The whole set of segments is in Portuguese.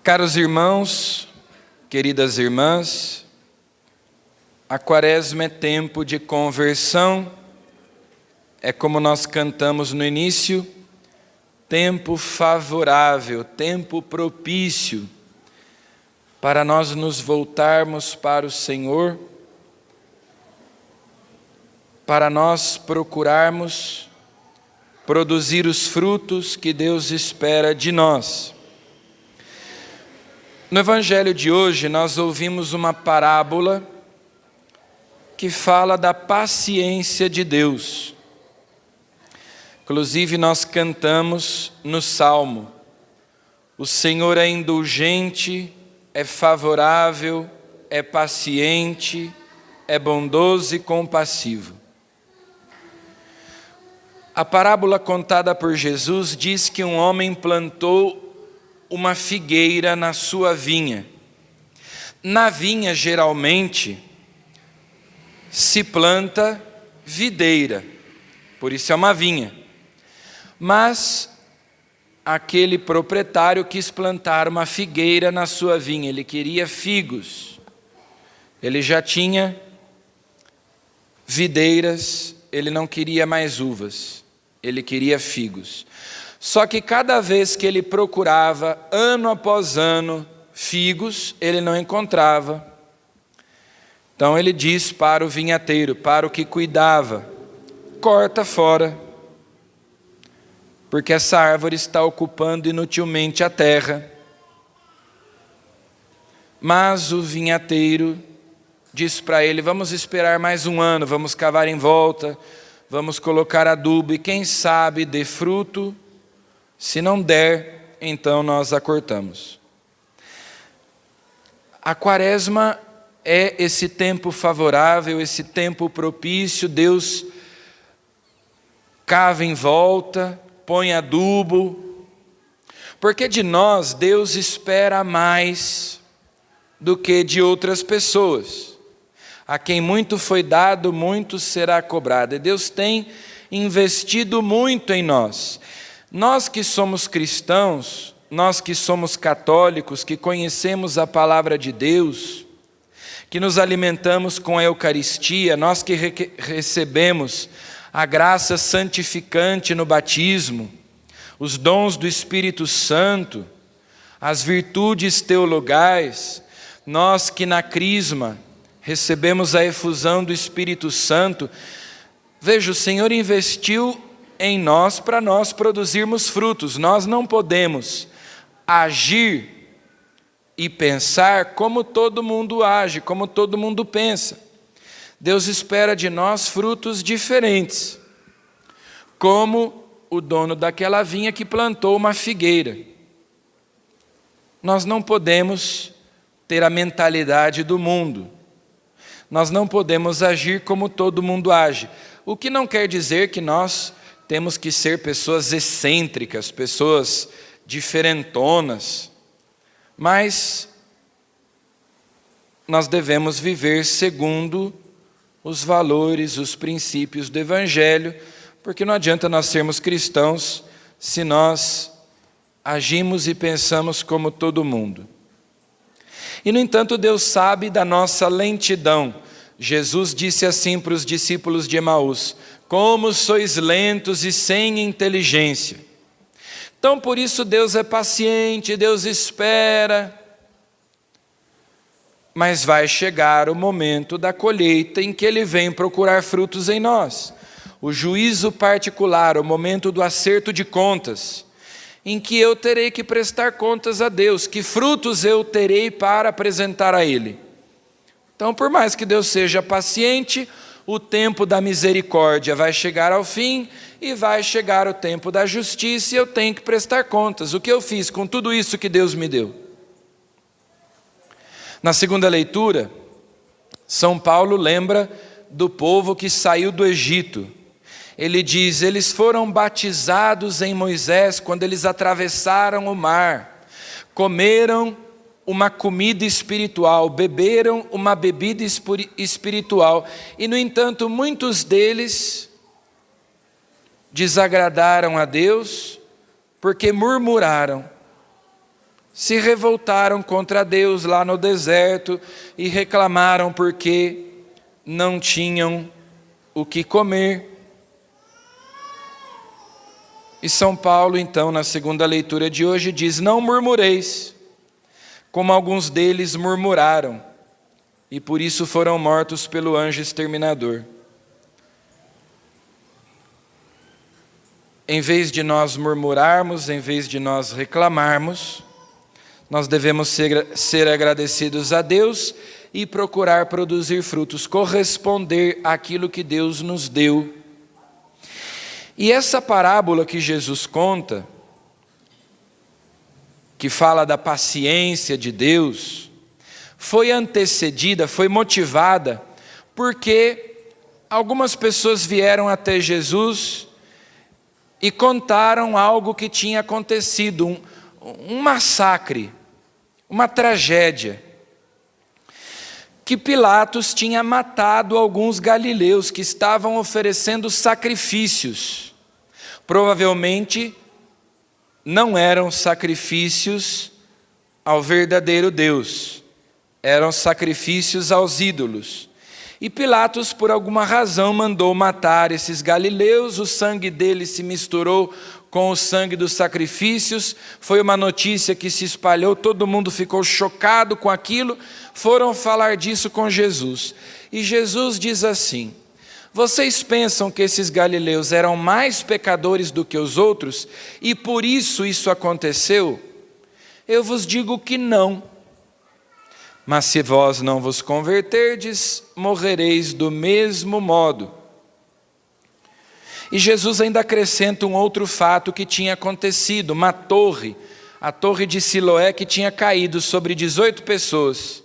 Caros irmãos, queridas irmãs, a Quaresma é tempo de conversão, é como nós cantamos no início, tempo favorável, tempo propício para nós nos voltarmos para o Senhor, para nós procurarmos produzir os frutos que Deus espera de nós. No Evangelho de hoje, nós ouvimos uma parábola que fala da paciência de Deus. Inclusive, nós cantamos no Salmo: o Senhor é indulgente, é favorável, é paciente, é bondoso e compassivo. A parábola contada por Jesus diz que um homem plantou uma figueira na sua vinha. Na vinha, geralmente, se planta videira, por isso é uma vinha. Mas aquele proprietário quis plantar uma figueira na sua vinha, ele queria figos. Ele já tinha videiras, ele não queria mais uvas, ele queria figos. Só que cada vez que ele procurava, ano após ano, figos, ele não encontrava. Então ele diz para o vinhateiro, para o que cuidava: corta fora, porque essa árvore está ocupando inutilmente a terra. Mas o vinhateiro diz para ele: vamos esperar mais um ano, vamos cavar em volta, vamos colocar adubo e quem sabe dê fruto. Se não der, então nós a cortamos. A Quaresma é esse tempo favorável, esse tempo propício. Deus cava em volta, põe adubo, porque de nós Deus espera mais do que de outras pessoas. A quem muito foi dado, muito será cobrado. E Deus tem investido muito em nós. Nós que somos cristãos, nós que somos católicos, que conhecemos a palavra de Deus, que nos alimentamos com a Eucaristia, nós que recebemos a graça santificante no batismo, os dons do Espírito Santo, as virtudes teologais, nós que na crisma recebemos a efusão do Espírito Santo. Veja, o Senhor investiu em nós para nós produzirmos frutos. Nós não podemos agir e pensar como todo mundo age, como todo mundo pensa. Deus espera de nós frutos diferentes, como o dono daquela vinha que plantou uma figueira. Nós não podemos ter a mentalidade do mundo. Nós não podemos agir como todo mundo age. O que não quer dizer que nós temos que ser pessoas excêntricas, pessoas diferentonas, mas nós devemos viver segundo os valores, os princípios do Evangelho, porque não adianta nós sermos cristãos se nós agimos e pensamos como todo mundo. E, no entanto, Deus sabe da nossa lentidão. Jesus disse assim para os discípulos de Emaús: como sois lentos e sem inteligência. Então, por isso, Deus é paciente, Deus espera. Mas vai chegar o momento da colheita em que Ele vem procurar frutos em nós. O juízo particular, o momento do acerto de contas, em que eu terei que prestar contas a Deus, que frutos eu terei para apresentar a Ele. Então, por mais que Deus seja paciente, o tempo da misericórdia vai chegar ao fim e vai chegar o tempo da justiça e eu tenho que prestar contas. O que eu fiz com tudo isso que Deus me deu? Na segunda leitura, São Paulo lembra do povo que saiu do Egito. Ele diz: eles foram batizados em Moisés quando eles atravessaram o mar, comeram uma comida espiritual, beberam uma bebida espiritual, e no entanto muitos deles desagradaram a Deus porque murmuraram. se revoltaram contra Deus lá no deserto e reclamaram porque não tinham o que comer. E São Paulo, então, na segunda leitura de hoje, diz: não murmureis, como alguns deles murmuraram, e por isso foram mortos pelo anjo exterminador. Em vez de nós murmurarmos, em vez de nós reclamarmos, nós devemos ser agradecidos a Deus e procurar produzir frutos, corresponder àquilo que Deus nos deu. E essa parábola que Jesus conta, que fala da paciência de Deus, foi antecedida, foi motivada, porque algumas pessoas vieram até Jesus e contaram algo que tinha acontecido, um massacre, uma tragédia, que Pilatos tinha matado alguns galileus que estavam oferecendo sacrifícios. Provavelmente não eram sacrifícios ao verdadeiro Deus, eram sacrifícios aos ídolos. E Pilatos, por alguma razão, mandou matar esses galileus, o sangue deles se misturou com o sangue dos sacrifícios, foi uma notícia que se espalhou, todo mundo ficou chocado com aquilo, foram falar disso com Jesus. E Jesus diz assim: vocês pensam que esses galileus eram mais pecadores do que os outros, e por isso aconteceu? Eu vos digo que não. Mas se vós não vos converterdes, morrereis do mesmo modo. E Jesus ainda acrescenta um outro fato que tinha acontecido, uma torre, a torre de Siloé, que tinha caído sobre 18 pessoas.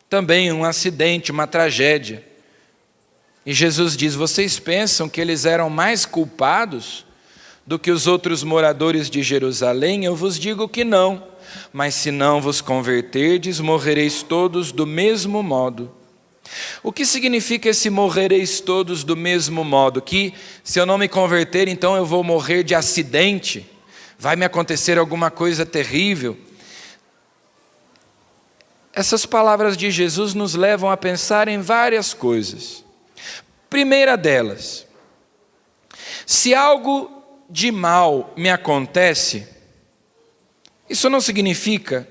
Também um acidente, uma tragédia. E Jesus diz: vocês pensam que eles eram mais culpados do que os outros moradores de Jerusalém? Eu vos digo que não. Mas se não vos converterdes, morrereis todos do mesmo modo. O que significa esse morrereis todos do mesmo modo? Que se eu não me converter, então eu vou morrer de acidente? Vai me acontecer alguma coisa terrível? Essas palavras de Jesus nos levam a pensar em várias coisas. Primeira delas, se algo de mal me acontece, isso não significa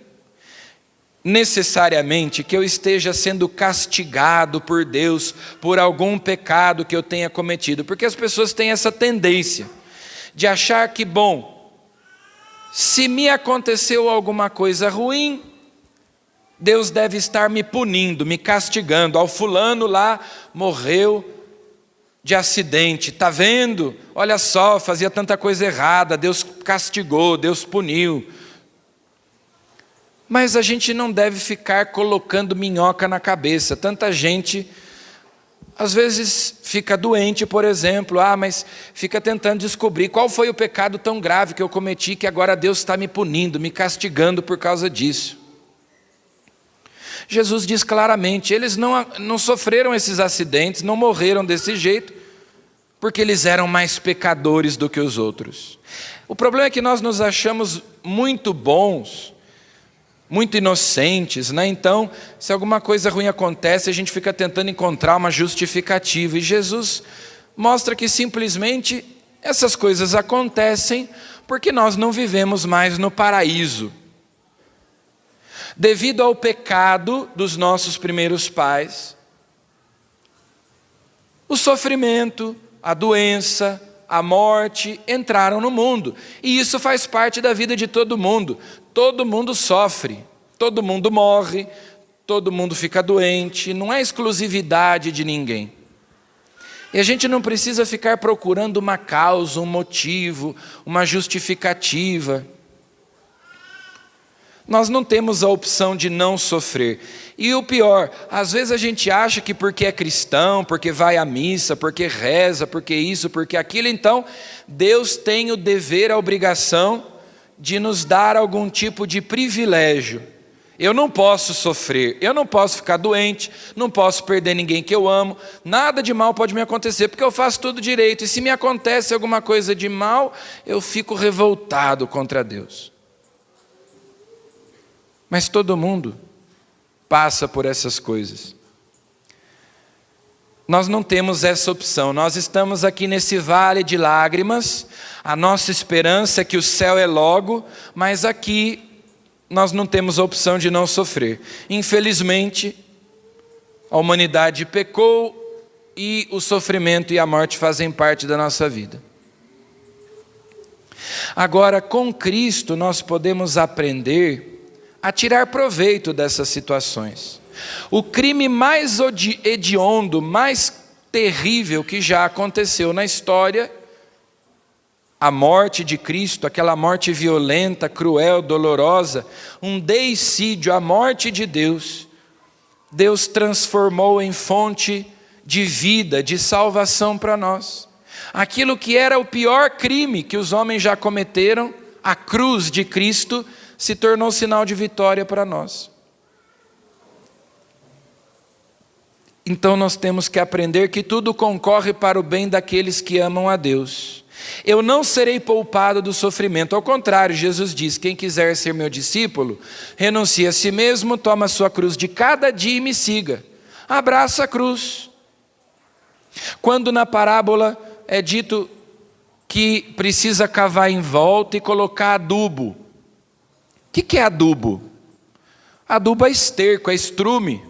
necessariamente que eu esteja sendo castigado por Deus por algum pecado que eu tenha cometido, porque as pessoas têm essa tendência de achar que, bom, se me aconteceu alguma coisa ruim, Deus deve estar me punindo, me castigando. Ao fulano lá morreu de acidente, está vendo? Olha só, fazia tanta coisa errada, Deus castigou, Deus puniu. Mas a gente não deve ficar colocando minhoca na cabeça. Tanta gente, às vezes, fica doente, por exemplo, mas fica tentando descobrir qual foi o pecado tão grave que eu cometi, que agora Deus está me punindo, me castigando por causa disso. Jesus diz claramente, eles não sofreram esses acidentes, não morreram desse jeito, porque eles eram mais pecadores do que os outros. O problema é que nós nos achamos muito bons, muito inocentes, né? Então, se alguma coisa ruim acontece, a gente fica tentando encontrar uma justificativa. E Jesus mostra que simplesmente essas coisas acontecem porque nós não vivemos mais no paraíso. Devido ao pecado dos nossos primeiros pais, o sofrimento, a doença, a morte entraram no mundo. E isso faz parte da vida de todo mundo. Todo mundo sofre, todo mundo morre, todo mundo fica doente, não é exclusividade de ninguém. E a gente não precisa ficar procurando uma causa, um motivo, uma justificativa. Nós não temos a opção de não sofrer. E o pior, às vezes a gente acha que porque é cristão, porque vai à missa, porque reza, porque isso, porque aquilo, então Deus tem o dever, a obrigação de nos dar algum tipo de privilégio. Eu não posso sofrer, eu não posso ficar doente, não posso perder ninguém que eu amo, nada de mal pode me acontecer, porque eu faço tudo direito, e se me acontece alguma coisa de mal, eu fico revoltado contra Deus. Mas todo mundo passa por essas coisas. Nós não temos essa opção, nós estamos aqui nesse vale de lágrimas, a nossa esperança é que o céu é logo, mas aqui nós não temos a opção de não sofrer. Infelizmente, a humanidade pecou e o sofrimento e a morte fazem parte da nossa vida. Agora, com Cristo, nós podemos aprender a tirar proveito dessas situações. O crime mais hediondo, mais terrível que já aconteceu na história, a morte de Cristo, aquela morte violenta, cruel, dolorosa, um deicídio, a morte de Deus, Deus transformou em fonte de vida, de salvação para nós. Aquilo que era o pior crime que os homens já cometeram, a cruz de Cristo, se tornou sinal de vitória para nós. Então nós temos que aprender que tudo concorre para o bem daqueles que amam a Deus. Eu não serei poupado do sofrimento, ao contrário, Jesus diz, quem quiser ser meu discípulo, renuncie a si mesmo, toma a sua cruz de cada dia e me siga. Abraça a cruz. Quando na parábola é dito que precisa cavar em volta e colocar adubo. O que é adubo? Adubo é esterco, é estrume.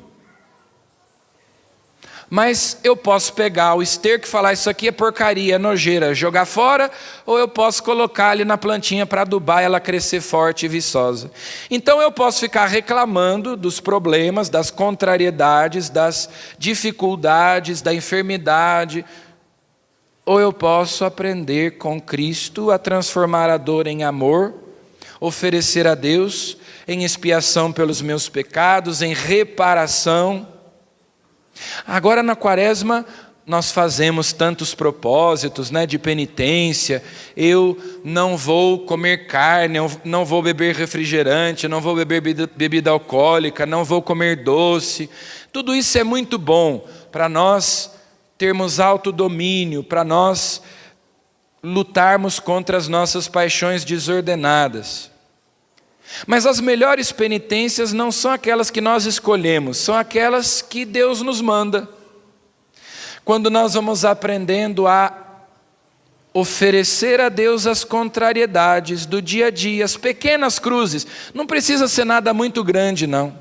Mas eu posso pegar o esterco e falar, isso aqui é porcaria, é nojeira, jogar fora, ou eu posso colocar ali na plantinha para adubar e ela crescer forte e viçosa. Então eu posso ficar reclamando dos problemas, das contrariedades, das dificuldades, da enfermidade, ou eu posso aprender com Cristo a transformar a dor em amor, oferecer a Deus em expiação pelos meus pecados, em reparação. Agora na quaresma nós fazemos tantos propósitos, de penitência. Eu não vou comer carne, eu não vou beber refrigerante, não vou beber bebida alcoólica, não vou comer doce. Tudo isso é muito bom para nós termos autodomínio, para nós lutarmos contra as nossas paixões desordenadas. Mas as melhores penitências não são aquelas que nós escolhemos, são aquelas que Deus nos manda. Quando nós vamos aprendendo a oferecer a Deus as contrariedades do dia a dia, as pequenas cruzes, não precisa ser nada muito grande, não.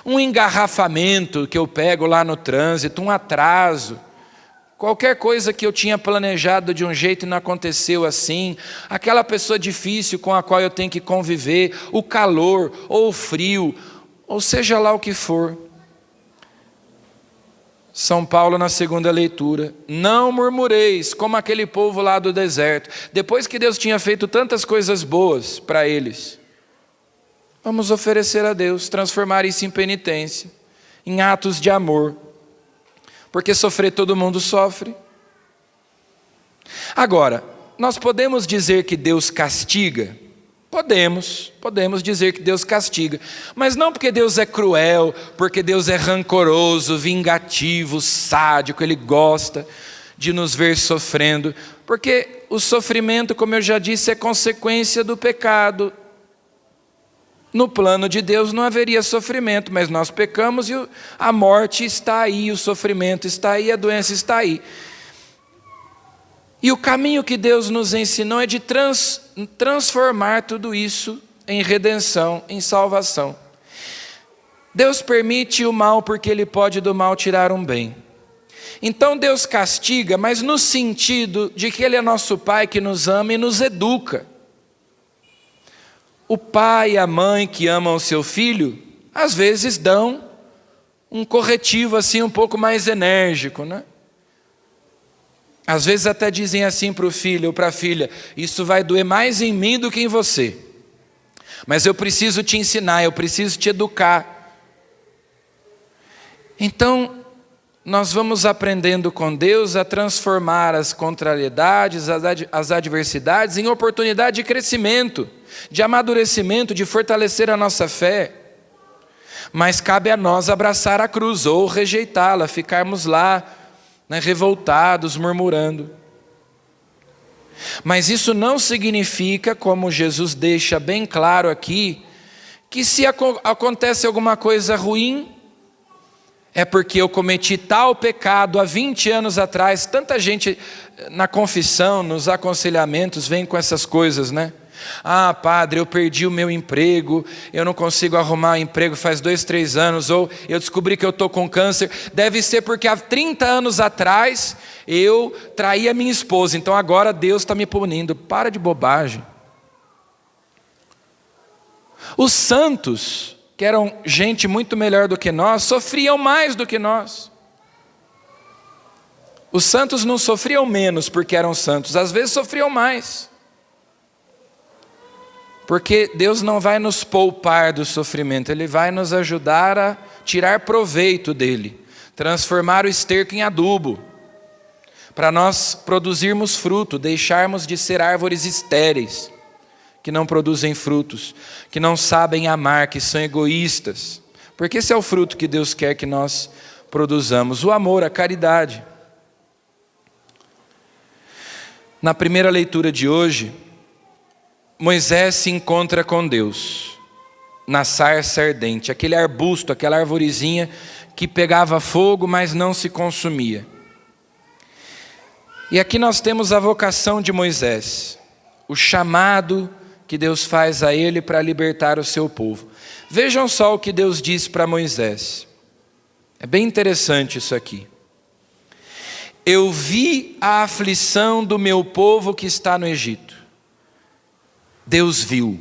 Um engarrafamento que eu pego lá no trânsito, um atraso, qualquer coisa que eu tinha planejado de um jeito e não aconteceu assim, aquela pessoa difícil com a qual eu tenho que conviver, o calor ou o frio, ou seja lá o que for. São Paulo na segunda leitura, não murmureis como aquele povo lá do deserto, depois que Deus tinha feito tantas coisas boas para eles. Vamos oferecer a Deus, transformar isso em penitência, em atos de amor. Porque sofrer todo mundo sofre. Agora, nós podemos dizer que Deus castiga? Podemos dizer que Deus castiga. Mas não porque Deus é cruel, porque Deus é rancoroso, vingativo, sádico, Ele gosta de nos ver sofrendo. Porque o sofrimento, como eu já disse, é consequência do pecado. No plano de Deus não haveria sofrimento, mas nós pecamos e a morte está aí, o sofrimento está aí, a doença está aí. E o caminho que Deus nos ensinou é de transformar tudo isso em redenção, em salvação. Deus permite o mal porque Ele pode do mal tirar um bem. Então Deus castiga, mas no sentido de que Ele é nosso Pai que nos ama e nos educa. O pai e a mãe que amam o seu filho, às vezes dão um corretivo assim um pouco mais enérgico, Às vezes até dizem assim para o filho ou para a filha, isso vai doer mais em mim do que em você. Mas eu preciso te ensinar, eu preciso te educar. Então, nós vamos aprendendo com Deus a transformar as contrariedades, as adversidades em oportunidade de crescimento, de amadurecimento, de fortalecer a nossa fé. Mas cabe a nós abraçar a cruz ou rejeitá-la, ficarmos lá, revoltados, murmurando. Mas isso não significa, como Jesus deixa bem claro aqui, que se acontece alguma coisa ruim, é porque eu cometi tal pecado há 20 anos atrás. Tanta gente na confissão, nos aconselhamentos, vem com essas coisas, né? Ah, padre, eu perdi o meu emprego, eu não consigo arrumar emprego faz 2, 3 anos, ou eu descobri que eu estou com câncer. Deve ser porque há 30 anos atrás eu traí a minha esposa, então agora Deus está me punindo. Para de bobagem. Os santos, que eram gente muito melhor do que nós, sofriam mais do que nós. Os santos não sofriam menos porque eram santos, às vezes sofriam mais. Porque Deus não vai nos poupar do sofrimento, Ele vai nos ajudar a tirar proveito dele, transformar o esterco em adubo, para nós produzirmos fruto, deixarmos de ser árvores estéreis, que não produzem frutos, que não sabem amar, que são egoístas. Porque esse é o fruto que Deus quer que nós produzamos, o amor, a caridade. Na primeira leitura de hoje, Moisés se encontra com Deus, na sarça ardente, aquele arbusto, aquela arvorezinha que pegava fogo, mas não se consumia. E aqui nós temos a vocação de Moisés, o chamado que Deus faz a ele para libertar o seu povo. Vejam só o que Deus diz para Moisés. É bem interessante isso aqui. Eu vi a aflição do meu povo que está no Egito. Deus viu.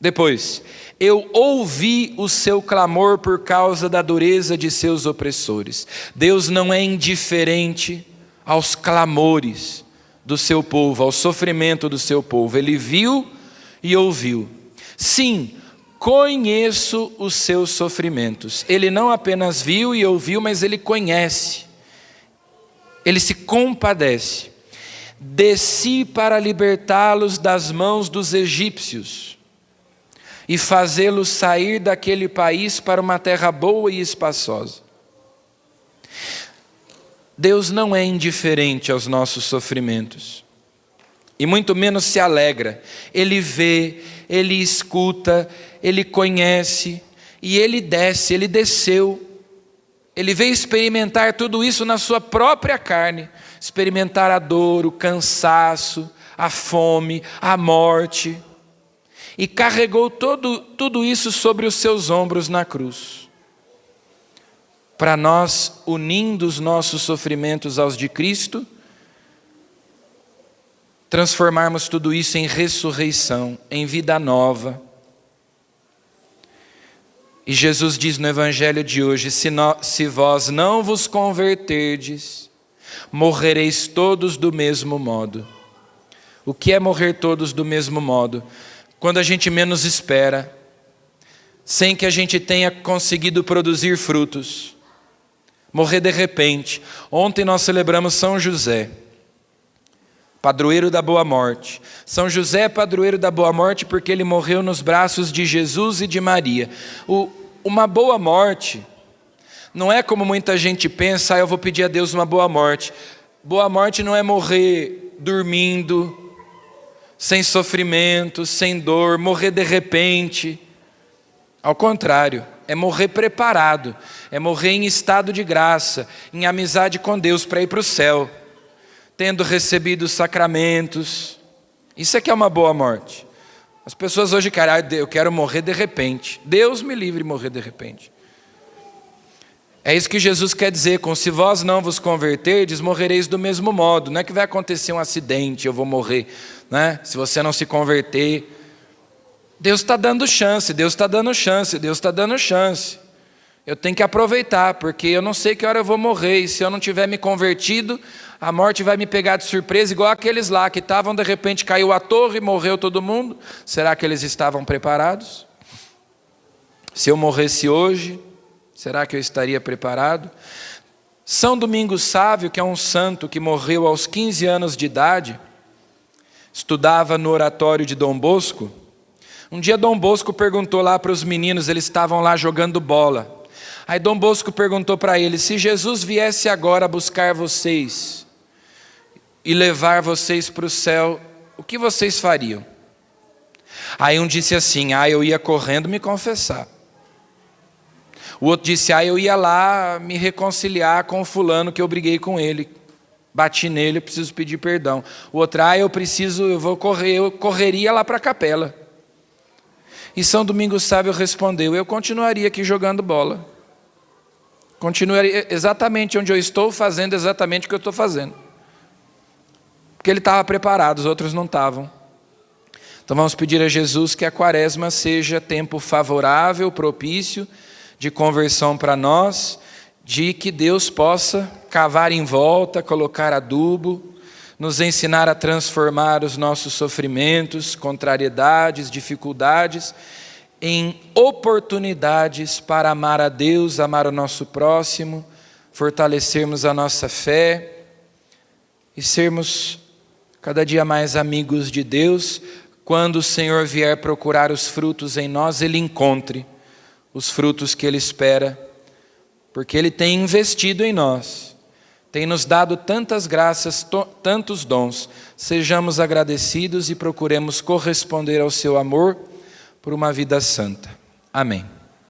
Depois, eu ouvi o seu clamor por causa da dureza de seus opressores. Deus não é indiferente aos clamores do seu povo, ao sofrimento do seu povo. Ele viu e ouviu. Sim, conheço os seus sofrimentos. Ele não apenas viu e ouviu, mas ele conhece. Ele se compadece. Desci para libertá-los das mãos dos egípcios e fazê-los sair daquele país para uma terra boa e espaçosa. Deus não é indiferente aos nossos sofrimentos, e muito menos se alegra. Ele vê, Ele escuta, Ele conhece, e Ele desce, Ele desceu. Ele veio experimentar tudo isso na sua própria carne, experimentar a dor, o cansaço, a fome, a morte, e carregou tudo isso sobre os seus ombros na cruz. Para nós, unindo os nossos sofrimentos aos de Cristo, transformarmos tudo isso em ressurreição, em vida nova. E Jesus diz no Evangelho de hoje, se vós não vos converterdes, morrereis todos do mesmo modo. O que é morrer todos do mesmo modo? Quando a gente menos espera, sem que a gente tenha conseguido produzir frutos. Morrer de repente. Ontem nós celebramos São José, padroeiro da boa morte. São José é padroeiro da boa morte porque ele morreu nos braços de Jesus e de Maria. Uma boa morte não é como muita gente pensa, eu vou pedir a Deus uma boa morte. Boa morte não é morrer dormindo, sem sofrimento, sem dor, morrer de repente. Ao contrário, é morrer preparado, é morrer em estado de graça, em amizade com Deus para ir para o céu, tendo recebido os sacramentos. Isso é que é uma boa morte. As pessoas hoje, eu quero morrer de repente. Deus me livre de morrer de repente. É isso que Jesus quer dizer com se vós não vos converterdes, morrereis do mesmo modo. Não é que vai acontecer um acidente, eu vou morrer, né? Se você não se converter. Deus está dando chance, Deus está dando chance, Deus está dando chance. Eu tenho que aproveitar, porque eu não sei que hora eu vou morrer. E se eu não tiver me convertido, a morte vai me pegar de surpresa, igual aqueles lá que estavam, de repente caiu a torre e morreu todo mundo. Será que eles estavam preparados? Se eu morresse hoje, será que eu estaria preparado? São Domingos Sávio, que é um santo que morreu aos 15 anos de idade, estudava no oratório de Dom Bosco. Um dia Dom Bosco perguntou lá para os meninos, eles estavam lá jogando bola. Aí Dom Bosco perguntou para eles, se Jesus viesse agora buscar vocês e levar vocês para o céu, o que vocês fariam? Aí um disse assim: eu ia correndo me confessar. O outro disse: eu ia lá me reconciliar com o fulano que eu briguei com ele. Bati nele, eu preciso pedir perdão. O outro: eu correria lá para a capela. E São Domingos Sábio respondeu: eu continuaria aqui jogando bola. Continuaria exatamente onde eu estou, fazendo exatamente o que eu estou fazendo. Porque ele estava preparado, os outros não estavam. Então vamos pedir a Jesus que a quaresma seja tempo favorável, propício, de conversão para nós, de que Deus possa cavar em volta, colocar adubo, nos ensinar a transformar os nossos sofrimentos, contrariedades, dificuldades, em oportunidades para amar a Deus, amar o nosso próximo, fortalecermos a nossa fé e sermos cada dia mais amigos de Deus. Quando o Senhor vier procurar os frutos em nós, Ele encontre os frutos que Ele espera, porque Ele tem investido em nós, tem nos dado tantas graças, tantos dons. Sejamos agradecidos e procuremos corresponder ao seu amor por uma vida santa. Amém.